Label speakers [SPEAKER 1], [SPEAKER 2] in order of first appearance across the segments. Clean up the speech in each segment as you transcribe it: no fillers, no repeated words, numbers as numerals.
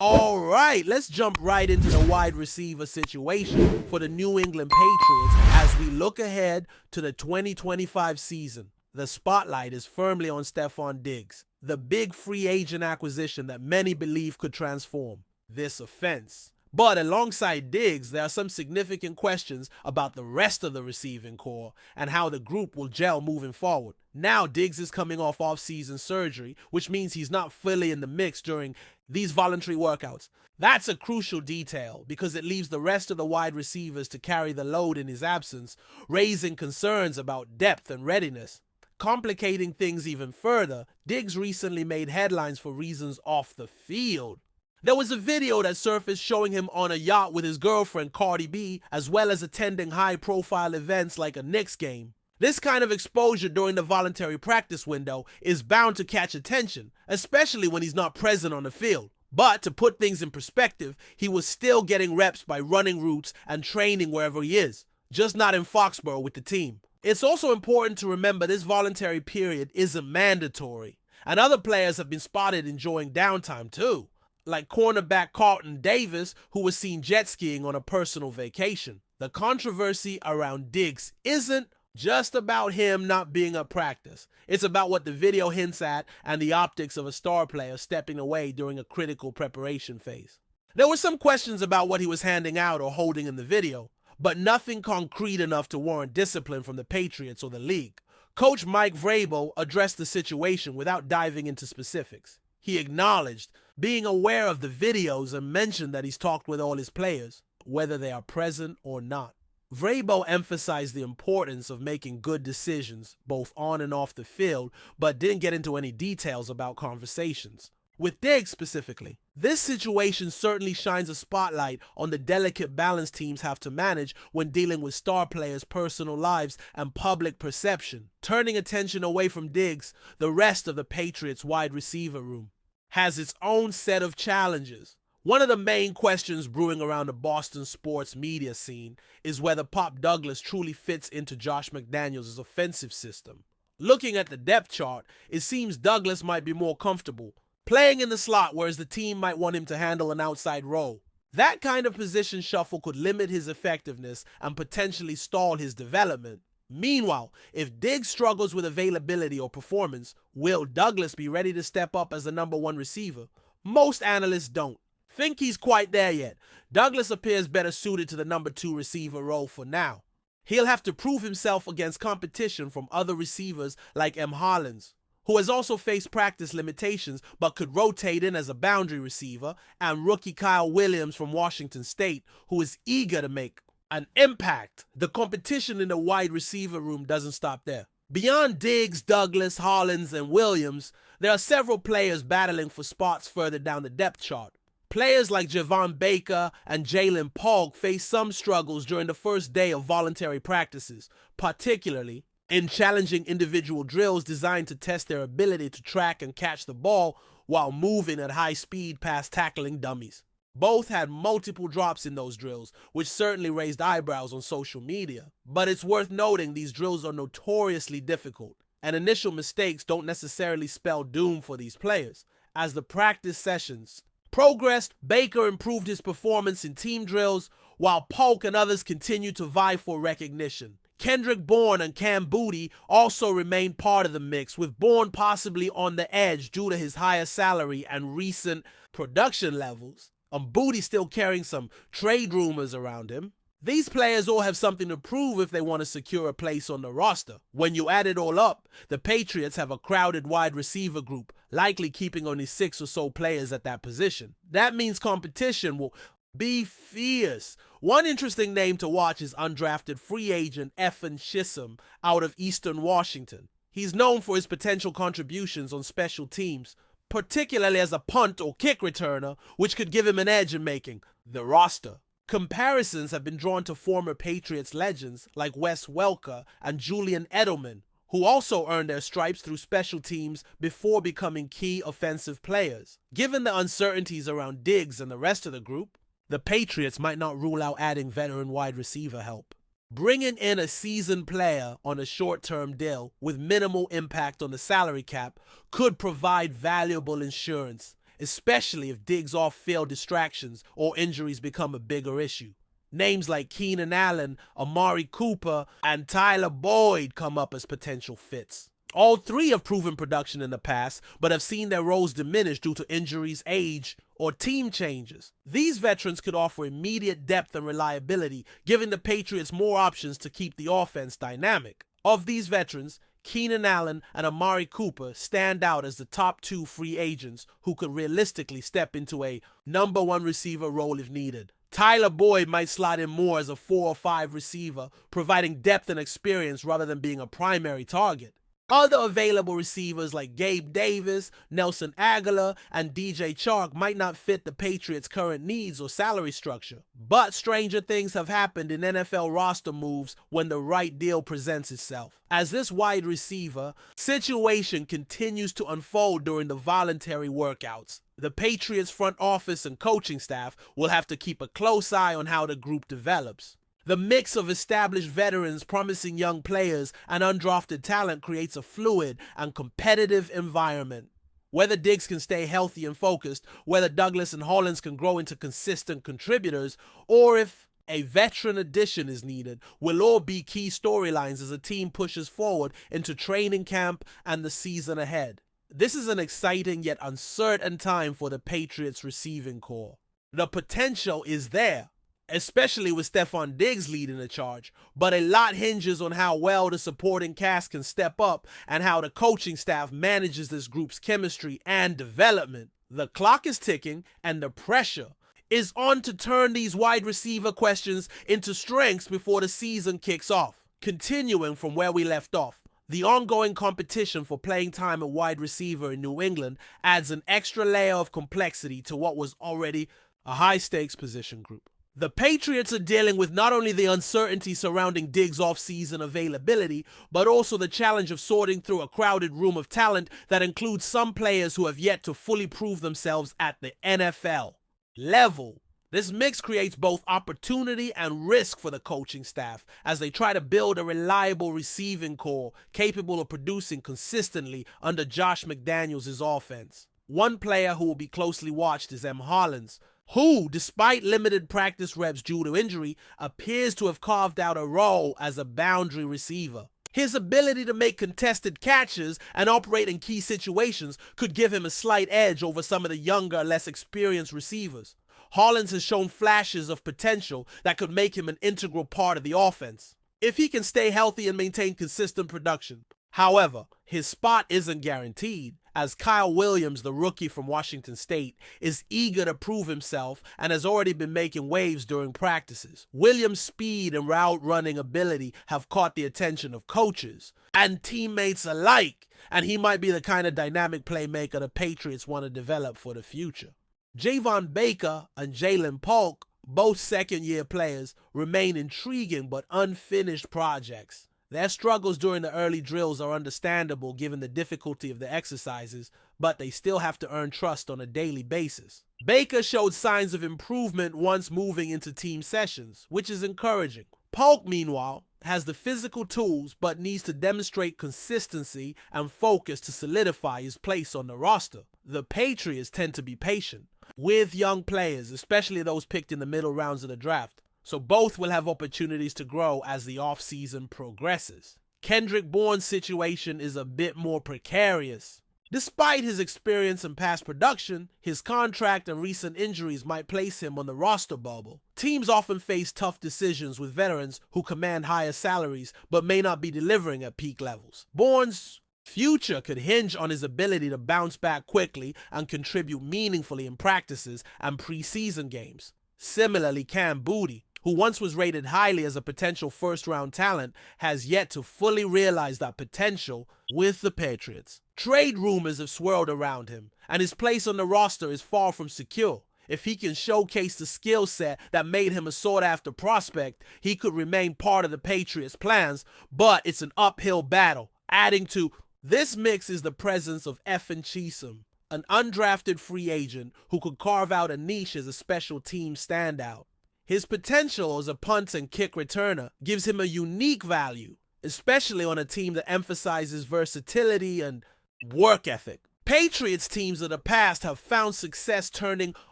[SPEAKER 1] All right, let's jump right into the wide receiver situation for the New England Patriots as we look ahead to the 2025 season. The spotlight is firmly on Stephon Diggs, the big free agent acquisition that many believe could transform this offense. But alongside Diggs, there are some significant questions about the rest of the receiving core and how the group will gel moving forward. Now Diggs is coming off off-season surgery, which means he's not fully in the mix during these voluntary workouts. That's a crucial detail because it leaves the rest of the wide receivers to carry the load in his absence, raising concerns about depth and readiness. Complicating things even further, Diggs recently made headlines for reasons off the field. There was a video that surfaced showing him on a yacht with his girlfriend Cardi B, as well as attending high-profile events like a Knicks game. This kind of exposure during the voluntary practice window is bound to catch attention, especially when he's not present on the field. But to put things in perspective, he was still getting reps by running routes and training wherever he is, just not in Foxborough with the team. It's also important to remember this voluntary period isn't mandatory, and other players have been spotted enjoying downtime too, like cornerback Carlton Davis, who was seen jet skiing on a personal vacation. The controversy around Diggs isn't just about him not being at practice. It's about what the video hints at and the optics of a star player stepping away during a critical preparation phase. There were some questions about what he was handing out or holding in the video, but nothing concrete enough to warrant discipline from the Patriots or the league. Coach Mike Vrabel addressed the situation without diving into specifics. He acknowledged being aware of the videos and mentioned that he's talked with all his players, whether they are present or not. Vrabel emphasized the importance of making good decisions, both on and off the field, but didn't get into any details about conversations. With Diggs specifically, this situation certainly shines a spotlight on the delicate balance teams have to manage when dealing with star players' personal lives and public perception. Turning attention away from Diggs, the rest of the Patriots' wide receiver room has its own set of challenges. One of the main questions brewing around the Boston sports media scene is whether Pop Douglas truly fits into Josh McDaniels' offensive system. Looking at the depth chart, it seems Douglas might be more comfortable playing in the slot, whereas the team might want him to handle an outside role. That kind of position shuffle could limit his effectiveness and potentially stall his development. Meanwhile, if Diggs struggles with availability or performance, will Douglas be ready to step up as the number one receiver? Most analysts don't think he's quite there yet. Douglas appears better suited to the number two receiver role for now. He'll have to prove himself against competition from other receivers like M. Hollins, who has also faced practice limitations but could rotate in as a boundary receiver, and rookie Kyle Williams from Washington State, who is eager to make an impact. The competition in the wide receiver room doesn't stop there. Beyond Diggs, Douglas, Hollins, and Williams, there are several players battling for spots further down the depth chart. Players like Javon Baker and Jalen Polk face some struggles during the first day of voluntary practices, particularly in challenging individual drills designed to test their ability to track and catch the ball while moving at high speed past tackling dummies. Both had multiple drops in those drills, which certainly raised eyebrows on social media. But it's worth noting these drills are notoriously difficult, and initial mistakes don't necessarily spell doom for these players. As the practice sessions progressed, Baker improved his performance in team drills, while Polk and others continued to vie for recognition. Kendrick Bourne and Cam Booty also remained part of the mix, with Bourne possibly on the edge due to his higher salary and recent production levels. Booty still carrying some trade rumors around him. These players all have something to prove if they want to secure a place on the roster. When you add it all up, the Patriots have a crowded wide receiver group, likely keeping only 6 or so players at that position. That means competition will be fierce. One interesting name to watch is undrafted free agent Evan Chisholm out of Eastern Washington. He's known for his potential contributions on special teams, particularly as a punt or kick returner, which could give him an edge in making the roster. Comparisons have been drawn to former Patriots legends like Wes Welker and Julian Edelman, who also earned their stripes through special teams before becoming key offensive players. Given the uncertainties around Diggs and the rest of the group, the Patriots might not rule out adding veteran wide receiver help. Bringing in a seasoned player on a short-term deal with minimal impact on the salary cap could provide valuable insurance, especially if Diggs' off-field distractions or injuries become a bigger issue. Names like Keenan Allen, Amari Cooper, and Tyler Boyd come up as potential fits. All three have proven production in the past, but have seen their roles diminish due to injuries, age, or team changes. These veterans could offer immediate depth and reliability, giving the Patriots more options to keep the offense dynamic. Of these veterans, Keenan Allen and Amari Cooper stand out as the top two free agents who could realistically step into a number one receiver role if needed. Tyler Boyd might slot in more as a 4 or 5 receiver, providing depth and experience rather than being a primary target. Other available receivers like Gabe Davis, Nelson Aguilar, and DJ Chark might not fit the Patriots' current needs or salary structure. But stranger things have happened in NFL roster moves when the right deal presents itself. As this wide receiver situation continues to unfold during the voluntary workouts, the Patriots front office and coaching staff will have to keep a close eye on how the group develops. The mix of established veterans, promising young players, and undrafted talent creates a fluid and competitive environment. Whether Diggs can stay healthy and focused, whether Douglas and Hollins can grow into consistent contributors, or if a veteran addition is needed, will all be key storylines as the team pushes forward into training camp and the season ahead. This is an exciting yet uncertain time for the Patriots receiving corps. The potential is there, especially with Stefon Diggs leading the charge, but a lot hinges on how well the supporting cast can step up and how the coaching staff manages this group's chemistry and development. The clock is ticking and the pressure is on to turn these wide receiver questions into strengths before the season kicks off. Continuing from where we left off, the ongoing competition for playing time at wide receiver in New England adds an extra layer of complexity to what was already a high-stakes position group. The Patriots are dealing with not only the uncertainty surrounding Diggs' off-season availability, but also the challenge of sorting through a crowded room of talent that includes some players who have yet to fully prove themselves at the NFL level. This mix creates both opportunity and risk for the coaching staff as they try to build a reliable receiving corps capable of producing consistently under Josh McDaniels' offense. One player who will be closely watched is M. Hollins, who, despite limited practice reps due to injury, appears to have carved out a role as a boundary receiver. His ability to make contested catches and operate in key situations could give him a slight edge over some of the younger, less experienced receivers. Hollins has shown flashes of potential that could make him an integral part of the offense, if he can stay healthy and maintain consistent production. However, his spot isn't guaranteed, as Kyle Williams, the rookie from Washington State, is eager to prove himself and has already been making waves during practices. Williams' speed and route running ability have caught the attention of coaches and teammates alike, and he might be the kind of dynamic playmaker the Patriots want to develop for the future. Javon Baker and Jalen Polk, both second-year players, remain intriguing but unfinished projects. Their struggles during the early drills are understandable given the difficulty of the exercises, but they still have to earn trust on a daily basis. Baker showed signs of improvement once moving into team sessions, which is encouraging. Polk, meanwhile, has the physical tools but needs to demonstrate consistency and focus to solidify his place on the roster. The Patriots tend to be patient with young players, especially those picked in the middle rounds of the draft, so both will have opportunities to grow as the offseason progresses. Kendrick Bourne's situation is a bit more precarious. Despite his experience and past production, his contract and recent injuries might place him on the roster bubble. Teams often face tough decisions with veterans who command higher salaries but may not be delivering at peak levels. Bourne's future could hinge on his ability to bounce back quickly and contribute meaningfully in practices and preseason games. Similarly, Cam Booty, who once was rated highly as a potential first-round talent, has yet to fully realize that potential with the Patriots. Trade rumors have swirled around him, and his place on the roster is far from secure. If he can showcase the skill set that made him a sought-after prospect, he could remain part of the Patriots' plans, but it's an uphill battle. Adding to this mix is the presence of Effin Cheatham, an undrafted free agent who could carve out a niche as a special team standout. His potential as a punt and kick returner gives him a unique value, especially on a team that emphasizes versatility and work ethic. Patriots teams of the past have found success turning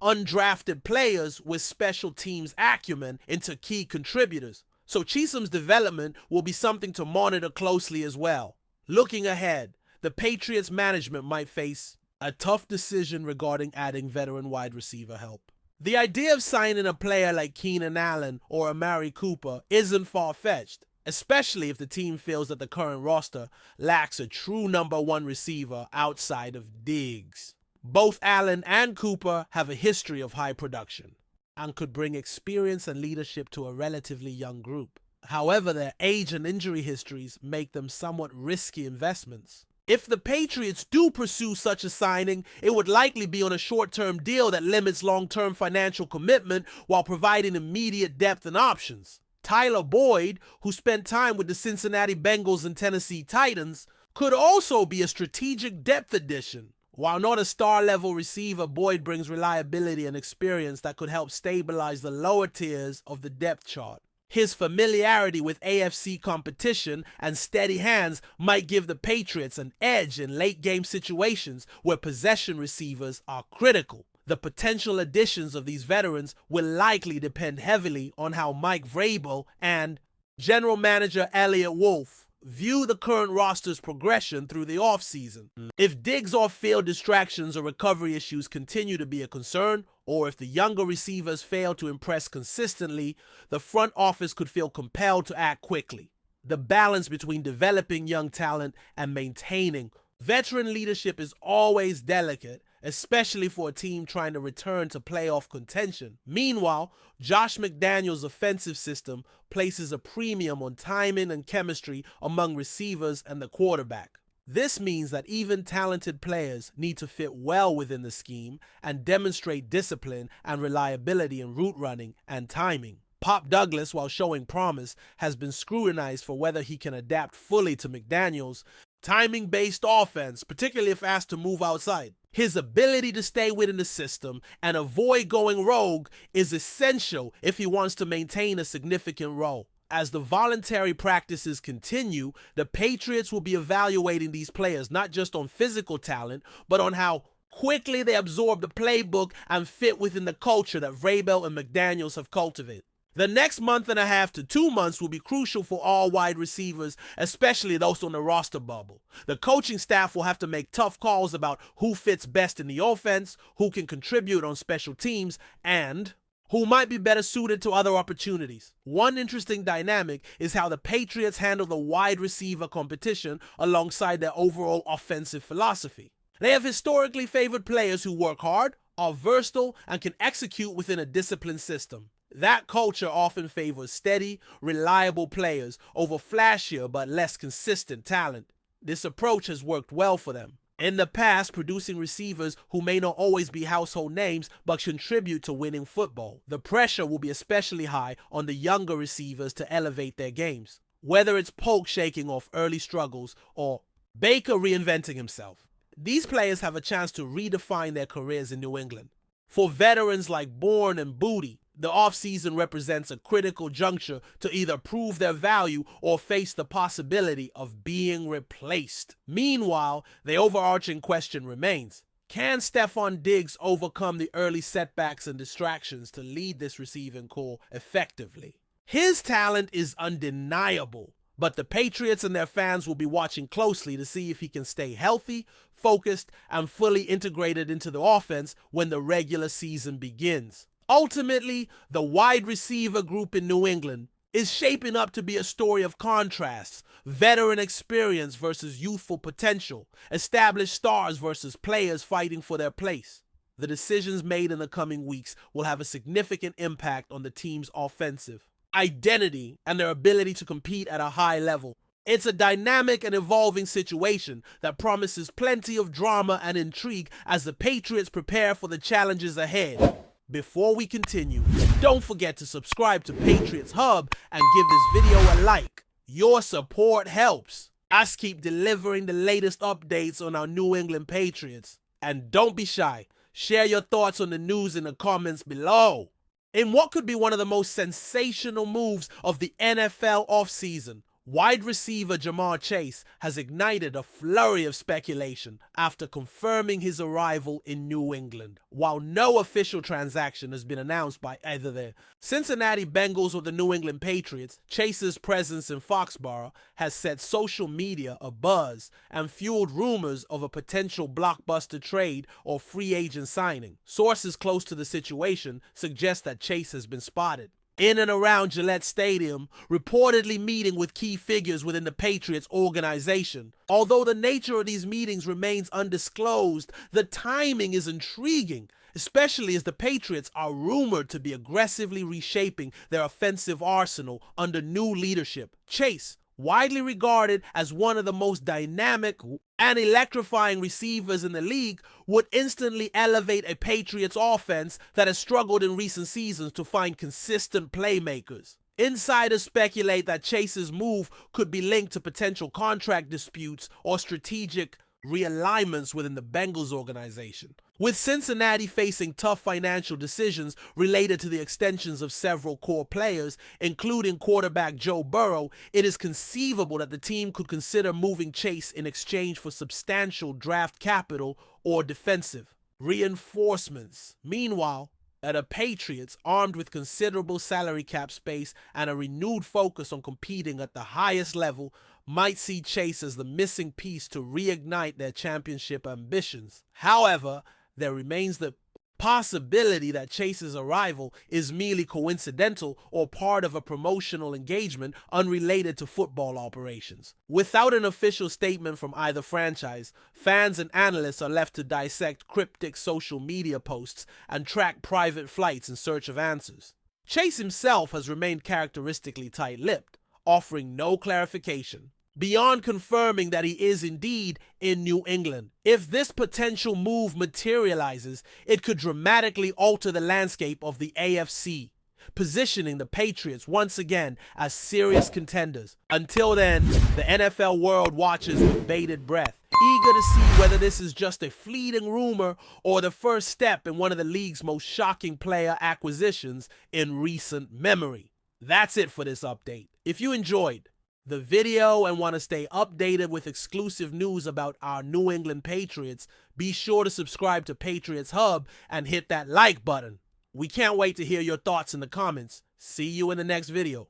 [SPEAKER 1] undrafted players with special teams acumen into key contributors. So Cheesum's development will be something to monitor closely as well. Looking ahead, the Patriots management might face a tough decision regarding adding veteran wide receiver help. The idea of signing a player like Keenan Allen or Amari Cooper isn't far-fetched, especially if the team feels that the current roster lacks a true number one receiver outside of Diggs. Both Allen and Cooper have a history of high production and could bring experience and leadership to a relatively young group. However, their age and injury histories make them somewhat risky investments. If the Patriots do pursue such a signing, it would likely be on a short-term deal that limits long-term financial commitment while providing immediate depth and options. Tyler Boyd, who spent time with the Cincinnati Bengals and Tennessee Titans, could also be a strategic depth addition. While not a star-level receiver, Boyd brings reliability and experience that could help stabilize the lower tiers of the depth chart. His familiarity with AFC competition and steady hands might give the Patriots an edge in late-game situations where possession receivers are critical. The potential additions of these veterans will likely depend heavily on how Mike Vrabel and general manager Elliott Wolf view the current roster's progression through the offseason. If Diggs off-field distractions or recovery issues continue to be a concern, or if the younger receivers fail to impress consistently, the front office could feel compelled to act quickly. The balance between developing young talent and maintaining veteran leadership is always delicate, especially for a team trying to return to playoff contention. Meanwhile, Josh McDaniels' offensive system places a premium on timing and chemistry among receivers and the quarterback. This means that even talented players need to fit well within the scheme and demonstrate discipline and reliability in route running and timing. Pop Douglas, while showing promise, has been scrutinized for whether he can adapt fully to McDaniels' timing-based offense, particularly if asked to move outside. His ability to stay within the system and avoid going rogue is essential if he wants to maintain a significant role. As the voluntary practices continue, the Patriots will be evaluating these players not just on physical talent, but on how quickly they absorb the playbook and fit within the culture that Vrabel and McDaniels have cultivated. The next month and a half to 2 months will be crucial for all wide receivers, especially those on the roster bubble. The coaching staff will have to make tough calls about who fits best in the offense, who can contribute on special teams, and who might be better suited to other opportunities. One interesting dynamic is how the Patriots handle the wide receiver competition alongside their overall offensive philosophy. They have historically favored players who work hard, are versatile, and can execute within a disciplined system. That culture often favors steady, reliable players over flashier but less consistent talent. This approach has worked well for them in the past, producing receivers who may not always be household names but contribute to winning football. The pressure will be especially high on the younger receivers to elevate their games, whether it's Polk shaking off early struggles or Baker reinventing himself. These players have a chance to redefine their careers in New England. For veterans like Bourne and Booty, the offseason represents a critical juncture to either prove their value or face the possibility of being replaced. Meanwhile, the overarching question remains: can Stefon Diggs overcome the early setbacks and distractions to lead this receiving corps effectively? His talent is undeniable, but the Patriots and their fans will be watching closely to see if he can stay healthy, focused, and fully integrated into the offense when the regular season begins. Ultimately, the wide receiver group in New England is shaping up to be a story of contrasts: veteran experience versus youthful potential, established stars versus players fighting for their place. The decisions made in the coming weeks will have a significant impact on the team's offensive identity and their ability to compete at a high level. It's a dynamic and evolving situation that promises plenty of drama and intrigue as the Patriots prepare for the challenges ahead. Before we continue, don't forget to subscribe to Patriots Hub and give this video a like. Your support helps us keep delivering the latest updates on our New England Patriots. And don't be shy, share your thoughts on the news in the comments below. In what could be one of the most sensational moves of the NFL offseason, Wide receiver Jamar Chase has ignited a flurry of speculation after confirming his arrival in New England. While no official transaction has been announced by either the Cincinnati Bengals or the New England Patriots, Chase's presence in Foxborough has set social media abuzz and fueled rumors of a potential blockbuster trade or free agent signing. Sources close to the situation suggest that Chase has been spotted in and around Gillette Stadium, reportedly meeting with key figures within the Patriots organization. Although the nature of these meetings remains undisclosed, the timing is intriguing, especially as the Patriots are rumored to be aggressively reshaping their offensive arsenal under new leadership. Chase, widely regarded as one of the most dynamic and electrifying receivers in the league, would instantly elevate a Patriots offense that has struggled in recent seasons to find consistent playmakers. Insiders speculate that Chase's move could be linked to potential contract disputes or strategic realignments within the Bengals organization. With Cincinnati facing tough financial decisions related to the extensions of several core players, including quarterback Joe Burrow, it is conceivable that the team could consider moving Chase in exchange for substantial draft capital or defensive reinforcements. Meanwhile, the Patriots, armed with considerable salary cap space and a renewed focus on competing at the highest level, might see Chase as the missing piece to reignite their championship ambitions. However, there remains the possibility that Chase's arrival is merely coincidental or part of a promotional engagement unrelated to football operations. Without an official statement from either franchise, fans and analysts are left to dissect cryptic social media posts and track private flights in search of answers. Chase himself has remained characteristically tight-lipped, offering no clarification beyond confirming that he is indeed in New England. If this potential move materializes, it could dramatically alter the landscape of the AFC, positioning the Patriots once again as serious contenders. Until then, the NFL world watches with bated breath, eager to see whether this is just a fleeting rumor or the first step in one of the league's most shocking player acquisitions in recent memory. That's it for this update. If you enjoyed the video and want to stay updated with exclusive news about our New England Patriots, be sure to subscribe to Patriots Hub and hit that like button. We can't wait to hear your thoughts in the comments. See you in the next video.